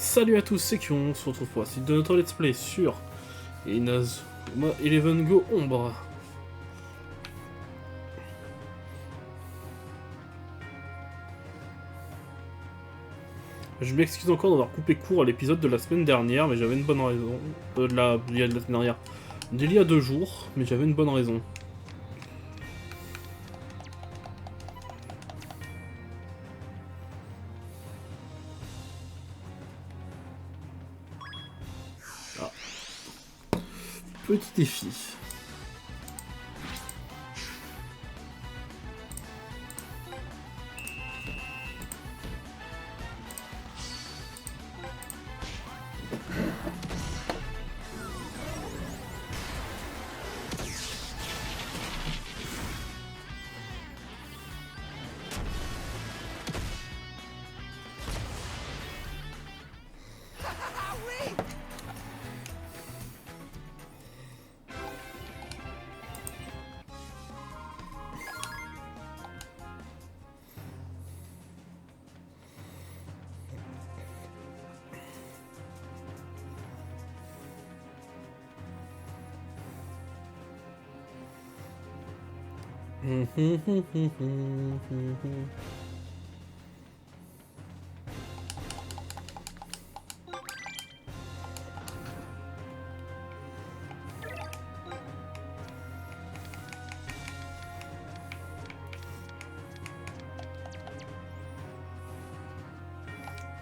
Salut à tous, c'est Kion, on se retrouve pour la suite de notre let's play sur Inazuma Eleven Go Ombre. Je m'excuse encore d'avoir coupé court à l'épisode de la semaine dernière, mais j'avais une bonne raison. De la semaine dernière. D'il y a 2 jours, mais j'avais une bonne raison. Ah. Petit défi.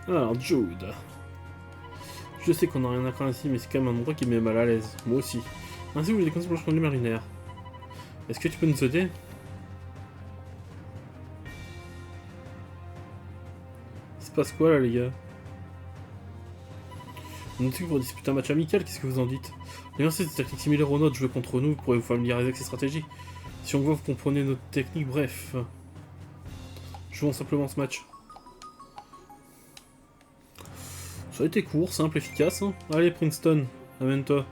Alors, Jude. Je sais qu'on n'a rien à craindre ici, mais c'est quand même un endroit qui me met mal à l'aise. Moi aussi. Ainsi, vous voulez des conseils pour le changement marinaire. Est-ce que tu peux nous aider? Il se passe quoi là, les gars? On est pour disputer un match amical, qu'est-ce que vous en dites? D'ailleurs, c'est des tactiques similaires aux nôtres, jouer contre nous, vous pourrez vous familiariser avec ces stratégies. Si on voit, vous comprenez notre technique, bref. Jouons simplement ce match. Ça a été court, simple, efficace. Hein. Allez, Princeton, amène-toi.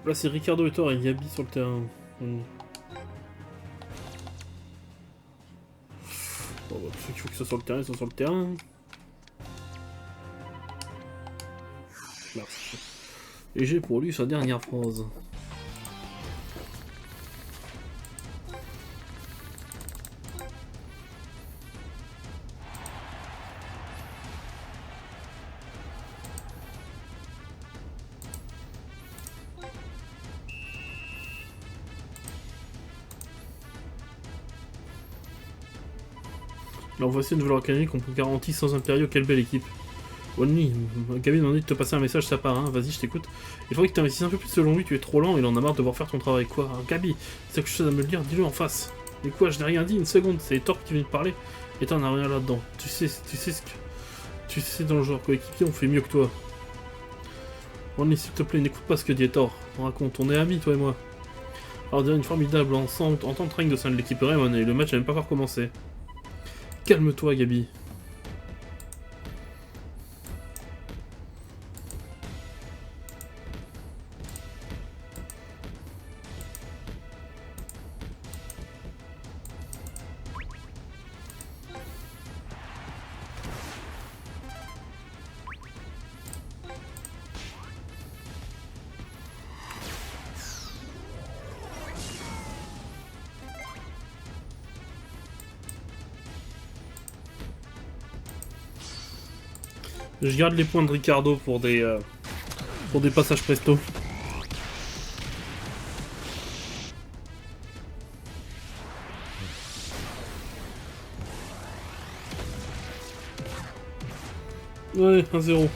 Là, c'est Ricardo Ettore et Gabi sur le terrain. Bon, bah, ceux qu'il faut qu'ils soient sur le terrain, ils sont sur le terrain. Merci. Et j'ai pour lui sa dernière phrase. Alors voici une nouvelle académie qu'on peut garantir sans impériaux, quelle belle équipe. Only, Gabi m'a dit de te passer un message sa part, hein. Vas-y, je t'écoute. Il faudrait que tu investisses un peu plus selon lui, tu es trop lent, il en a marre de devoir faire ton travail. Quoi, hein, Gabi, c'est quelque chose à me le dire, dis-le en face. Mais quoi, je n'ai rien dit, une seconde, c'est Thor qui vient de parler, et t'en as rien là-dedans. Tu sais ce que... Tu sais, dans le genre coéquipier, on fait mieux que toi. Only, s'il te plaît, n'écoute pas ce que dit Thor. On raconte, on est amis, toi et moi. Alors, dire une formidable entente règne de sein de l'équipe Raymond, et le match n'a même pas encore commencé. Calme-toi, Gabi. Je garde les points de Ricardo pour des passages presto. Ouais, 1-0.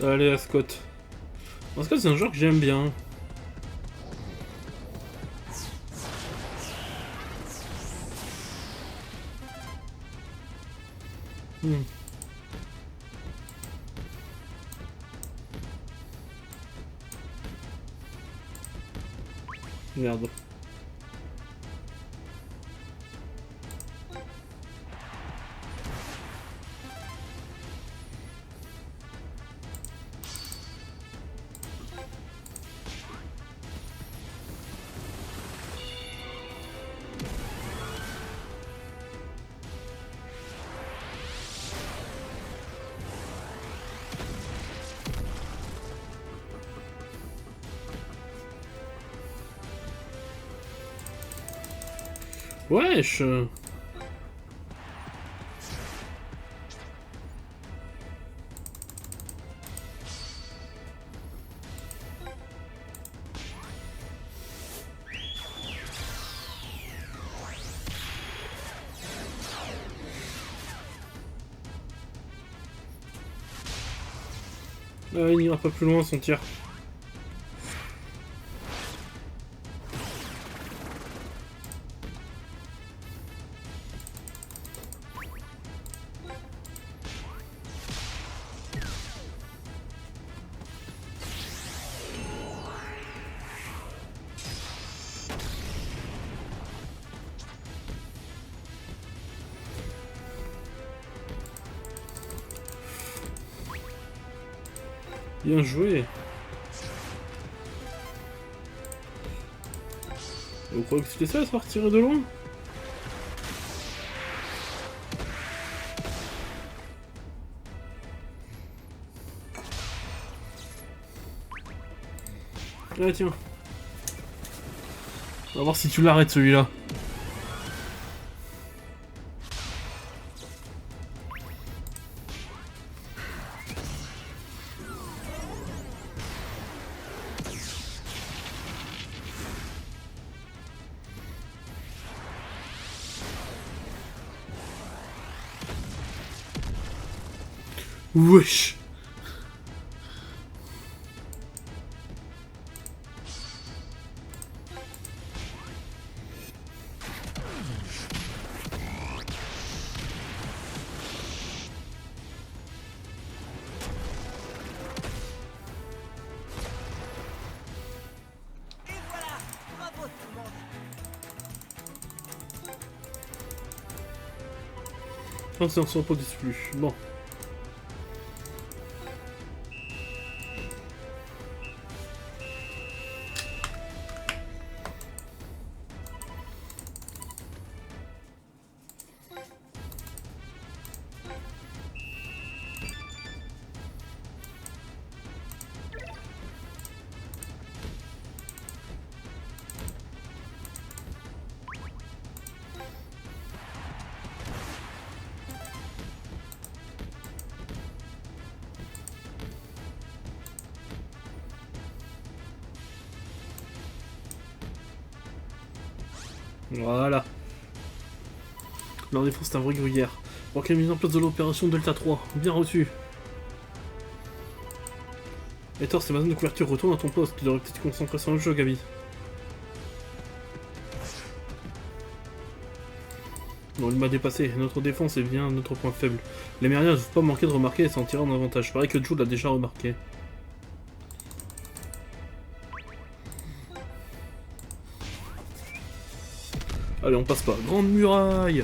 Allez, Ascot. Ascot, c'est un joueur que j'aime bien. Hmm. Merde. Wesh. Il n'ira pas plus loin son tir. Bien joué. Vous croyez que c'était ça, se faire tirer de loin? Ah tiens. On va voir si tu l'arrêtes celui-là. Wesh. Et voilà, bravo tout le monde. Non, ça ne se reproduise plus. Bon. Voilà. Leur défense est un vrai gruyère. Pour qu'elle mise en place de l'opération Delta 3. Bien reçu. Et Thor, c'est ma zone de couverture. Retourne à ton poste. Tu devrais peut-être te concentrer sur le jeu, Gabi. Non, il m'a dépassé. Notre défense est bien notre point faible. Les Mériens ne doivent pas manquer de remarquer et s'en tirer en avantage. Pareil que Jude l'a déjà remarqué. Allez, on passe pas. Grande muraille.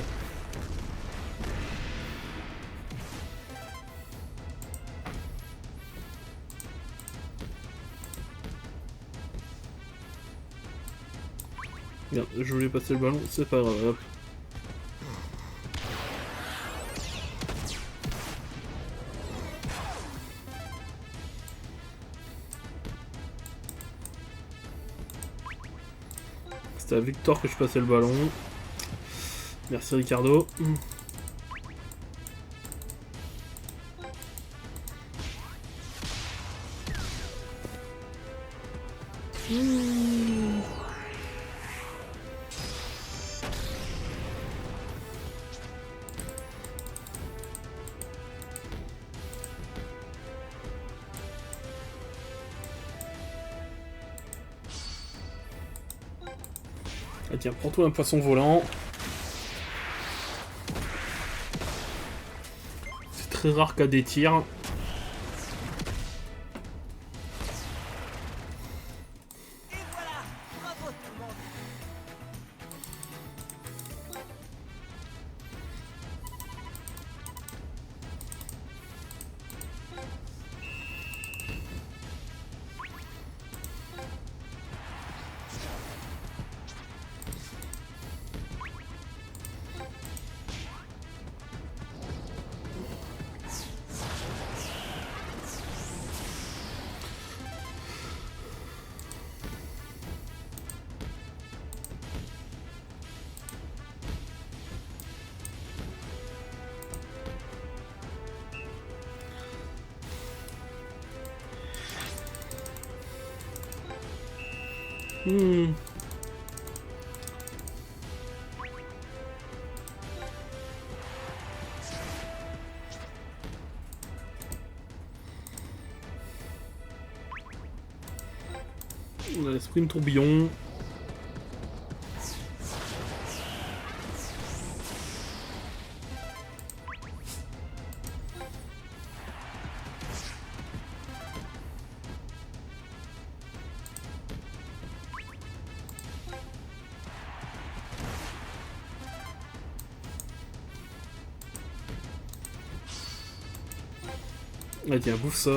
Merde, je voulais passer le ballon, c'est pas grave. Hop. C'était à Victor que je passais le ballon. Merci Ricardo. Ah tiens, prends-toi un poisson volant. très rare qu'à des tirs. Et voilà. Bravo tout le monde. On a l'esprit de tourbillon. Ah tiens, bouffe ça.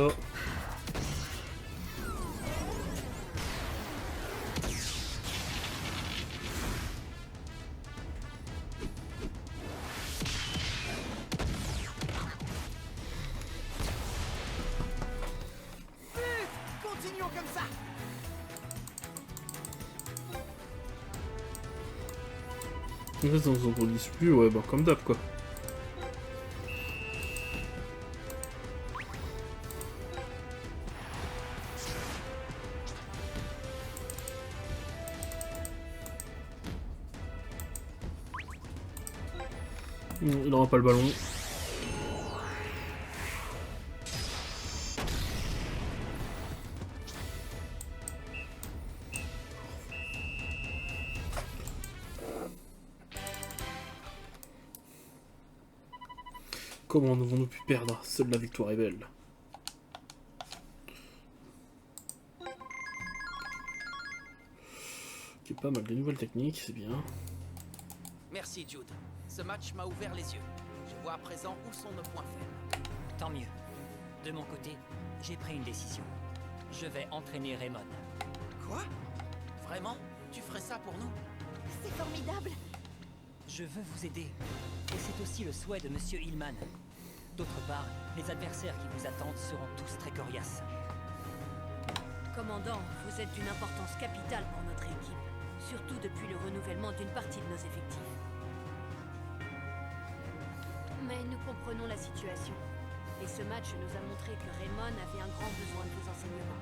Continuons comme ça. En fait, on s'en produise plus, ouais, bah comme d'hab quoi. Non, il n'aura pas le ballon. Comment avons-nous pu perdre? Seule la victoire est belle. Ok, pas mal de nouvelles techniques, c'est bien. Merci Jude. Ce match m'a ouvert les yeux. Je vois à présent où sont nos points faibles. Tant mieux. De mon côté, j'ai pris une décision. Je vais entraîner Raymond. Quoi? Vraiment? Tu ferais ça pour nous? C'est formidable. Je veux vous aider. Et c'est aussi le souhait de Monsieur Hillman. D'autre part, les adversaires qui vous attendent seront tous très coriaces. Commandant, vous êtes d'une importance capitale pour notre équipe. Surtout depuis le renouvellement d'une partie de nos effectifs. Mais nous comprenons la situation. Et ce match nous a montré que Raymond avait un grand besoin de vos enseignements.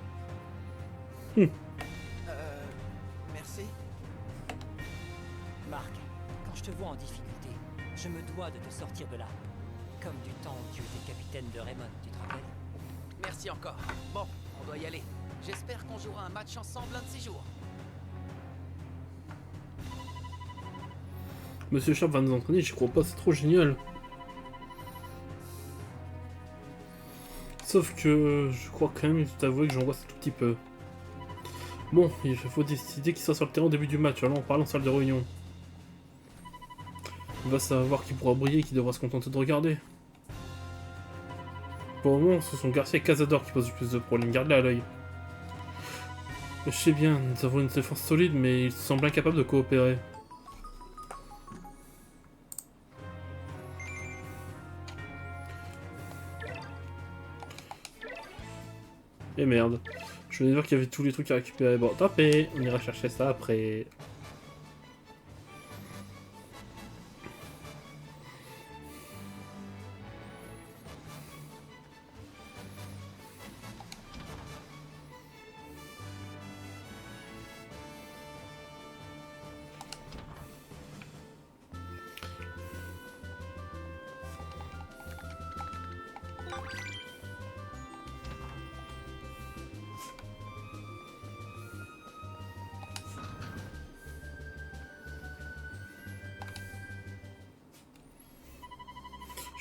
Merci. Marc, quand je te vois en difficulté, je me dois de te sortir de là. Comme du temps où tu étais capitaine de Raymond, tu te rappelles? Merci encore. Bon, on doit y aller. J'espère qu'on jouera un match ensemble un de ces jours. Monsieur Sharp va nous entraîner, j'y crois pas, c'est trop génial. Sauf que je crois quand même, t'avouer que j'angoisse un tout petit peu. Bon, il faut décider qui sera sur le terrain au début du match, alors on parle en salle de réunion. On va savoir qui pourra briller et qui devra se contenter de regarder. Pour le moment, ce sont Garcia et Cazador qui posent le plus de problèmes, garde-les à l'œil. Je sais bien, nous avons une défense solide, mais ils semblent incapables de coopérer. Et merde. Je venais de voir qu'il y avait tous les trucs à récupérer. Bon, tant pis, on ira chercher ça après.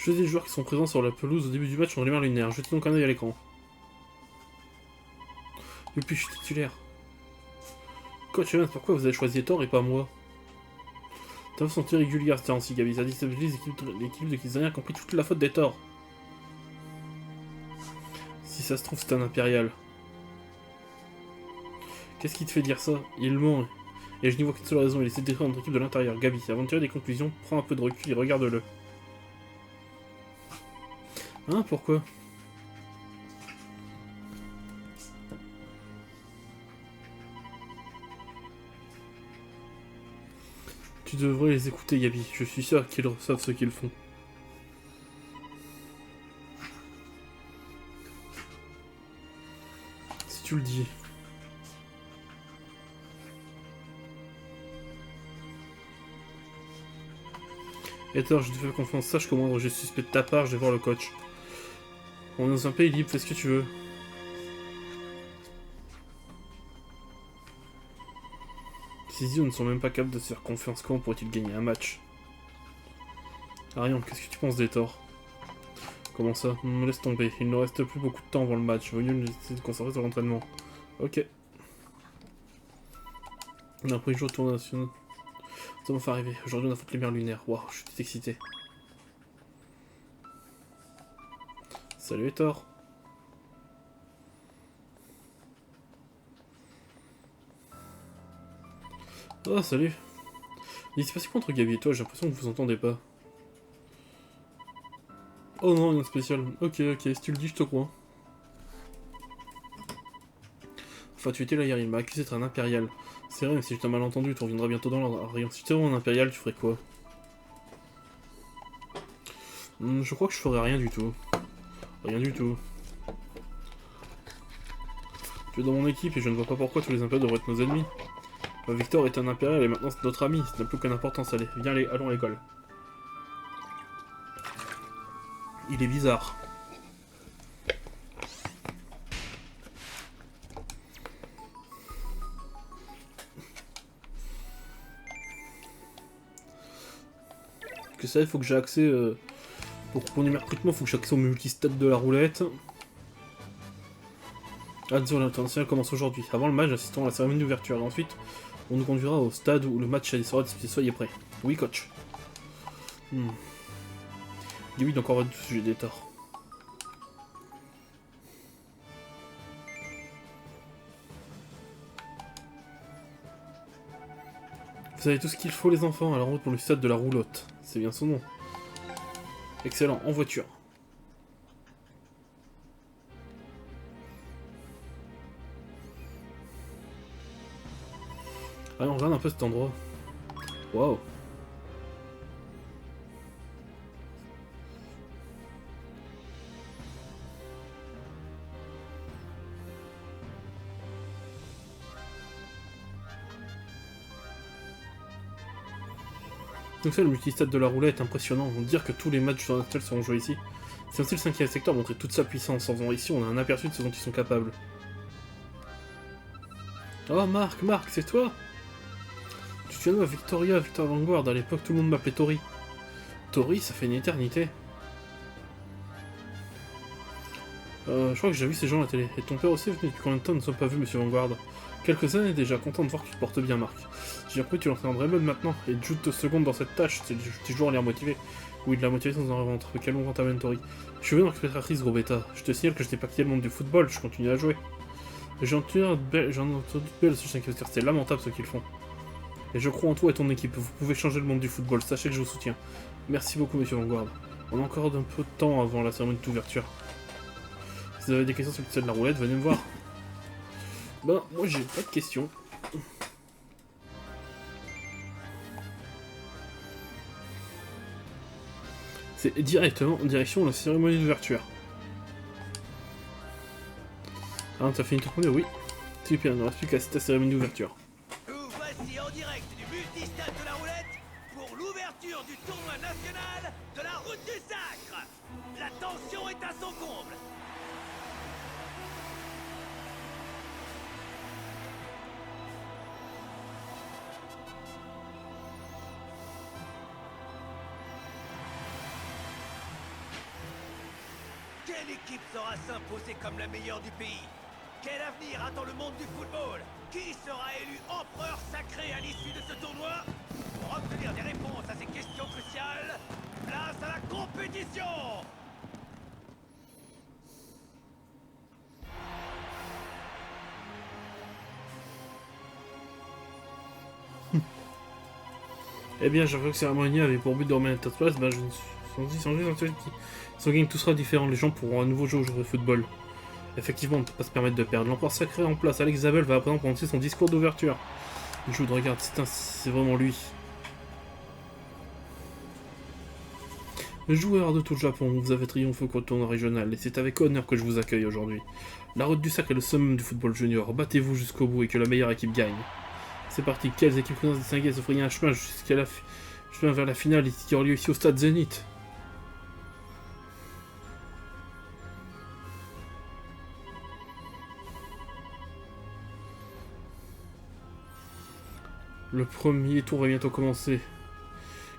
Choisissez les joueurs qui sont présents sur la pelouse au début du match en lumière lunaire. Jetez donc un œil à l'écran. Youpi, je suis titulaire. Coach Evans, pourquoi vous avez choisi Thor et pas moi? T'as vu sentir régulière cette ainsi, Gabi. Ça déstabilise l'équipe de Kizania qui ont pris toute la faute des Thor. Si ça se trouve, c'est un impérial. Qu'est-ce qui te fait dire ça? Il ment. Et je n'y vois qu'une seule raison, il essaie de détruire notre équipe de l'intérieur. Gabi, avant de tirer des conclusions, prends un peu de recul et regarde-le. Hein, pourquoi? Tu devrais les écouter, Gabi. Je suis sûr qu'ils savent ce qu'ils font. Si tu le dis. Hector, je te fais confiance. Sache comment je suspecte de ta part, je vais voir le coach. On est dans un pays libre, fais ce que tu veux. Ces idiots ne sont même pas capables de se faire confiance. Comment pourraient-ils gagner un match? Ariane, qu'est-ce que tu penses d'Hector? Comment ça? Laisse tomber. Il ne reste plus beaucoup de temps avant le match. Vaut mieux nous essayer de concentrer sur l'entraînement. Ok. On a appris le jour de tournoi national. Ça va faire arriver. Aujourd'hui on affronte les mers lunaires. Waouh, je suis tout excité. Salut Hector. Oh salut. Il s'est passé quoi entre Gabi et toi? J'ai l'impression que vous vous entendez pas. Oh non, rien de spécial. Ok, si tu le dis, je te crois. Enfin, tu étais là hier, il m'a accusé d'être un impérial. C'est vrai, mais si je t'ai mal entendu, tu reviendras bientôt dans l'ordre. Rien. Si tu étais vraiment un impérial, tu ferais quoi? Je crois que je ferais rien du tout. Rien du tout. Tu es dans mon équipe et je ne vois pas pourquoi tous les impériaux devraient être nos ennemis. Victor est un impérial et maintenant c'est notre ami, ça n'a plus aucune importance. Allez, viens, allons à l'école. Il est bizarre. Que ça, il faut que j'ai accès... pour mon recrutement, il faut que j'ai accès au multistat de la roulette. Ah, disons, l'international commence aujourd'hui. Avant le match, assistons à la cérémonie d'ouverture. Et ensuite, on nous conduira au stade où le match sera disputé. Soyez prêts. Oui, coach. Dis oui, donc on va du sujet des torts. Vous avez tout ce qu'il faut, les enfants, à la route pour le stade de la roulotte. C'est bien son nom. Excellent, en voiture. Allez, on regarde un peu cet endroit. Waouh. Donc ça, le multistade de la roulette est impressionnant. On dire que tous les matchs sur Natal seront joués ici. C'est ainsi le 5e secteur montrer toute sa puissance. En faisant ici, on a un aperçu de ce dont ils sont capables. Oh Marc, c'est toi? Tu te souviens de Victor Vanguard, à l'époque tout le monde m'appelait Tori. Tori, ça fait une éternité. Je crois que j'ai vu ces gens à la télé. Et ton père aussi, depuis combien de temps nous ne sommes pas vus, monsieur Vanguard? Quelques années déjà, content de voir que tu te portes bien, Marc. J'ai appris que tu lances un vrai mode maintenant, et Jude te seconde dans cette tâche, c'est toujours à l'air motivé. Oui, de la motivation dans un ventre, quel long t'amène, Tori. Je suis venu dans spectatrice, gros bêta. Je te signale que je n'ai pas quitté le monde du football, je continue à jouer. J'ai entendu belle ce 5e secteur, c'est lamentable ce qu'ils font. Et je crois en toi et ton équipe, vous pouvez changer le monde du football, sachez que je vous soutiens. Merci beaucoup, monsieur Vanguard. On a encore un peu de temps avant la cérémonie d'ouverture. Si vous avez des questions sur le stade de la roulette, venez me voir. Ben, moi j'ai pas de questions. C'est directement en direction de la cérémonie d'ouverture. Ah, t'as fini de te prendre? Oui. Super, il ne reste plus qu'à assister à la cérémonie d'ouverture. Nous voici en direct du multistade de la roulette pour l'ouverture du tournoi national de la route du sacre. La tension est à son comble. Quelle équipe saura s'imposer comme la meilleure du pays? Quel avenir attend le monde du football? Qui sera élu empereur sacré à l'issue de ce tournoi? Pour obtenir des réponses à ces questions cruciales, place à la compétition! Eh bien, chaque fois que cérémonie avait pour but de remettre à ta place, bah, je ne suis sans son game tout sera différent. Les gens pourront à nouveau jouer au football. Effectivement, on ne peut pas se permettre de perdre. L'empereur sacré en place, Alex Zabel va à présent prononcer son discours d'ouverture. Jude, regarde, c'est vraiment lui. Joueurs de tout le Japon, vous avez triomphé au tournoi régional, et c'est avec honneur que je vous accueille aujourd'hui. La route du sacre est le summum du football junior. Battez-vous jusqu'au bout et que la meilleure équipe gagne. C'est parti, quelles équipes connaissent distinguées se frayer un chemin chemin vers la finale qui aura lieu ici au stade Zénith. Le premier tour va bientôt commencer.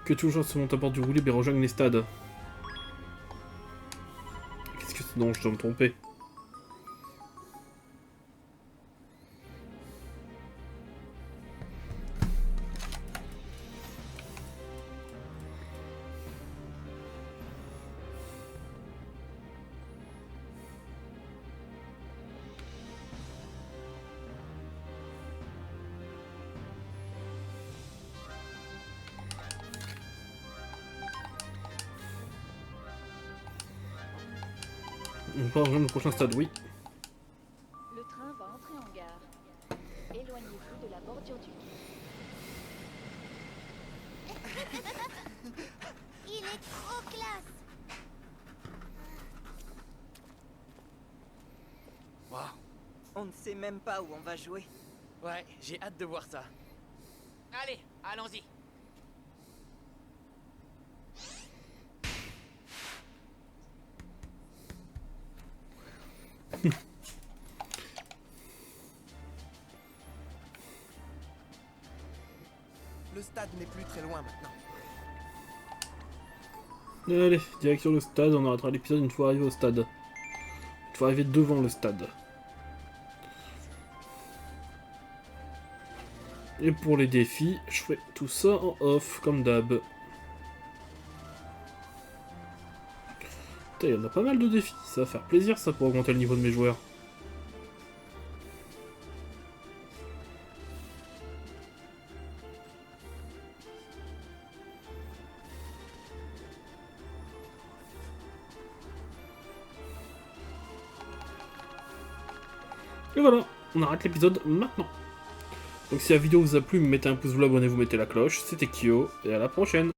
Que tous les joueurs se montent à bord du roue libre et rejoignent les stades. Qu'est-ce que c'est? Non, je dois me tromper. On va rejoindre le prochain stade, oui. Le train va entrer en gare. Éloignez-vous de la bordure du quai. Il est trop classe. Waouh. On ne sait même pas où on va jouer. Ouais, j'ai hâte de voir ça. Allez, allons-y. Le stade n'est plus très loin maintenant. Allez, direction le stade, on arrêtera l'épisode une fois arrivé au stade. Une fois arrivé devant le stade. Et pour les défis, je ferai tout ça en off, comme d'hab. Il y en a pas mal de défis, ça va faire plaisir ça pour augmenter le niveau de mes joueurs. Et voilà, on arrête l'épisode maintenant. Donc si la vidéo vous a plu, mettez un pouce bleu, abonnez-vous, mettez la cloche. C'était Kyo, et à la prochaine.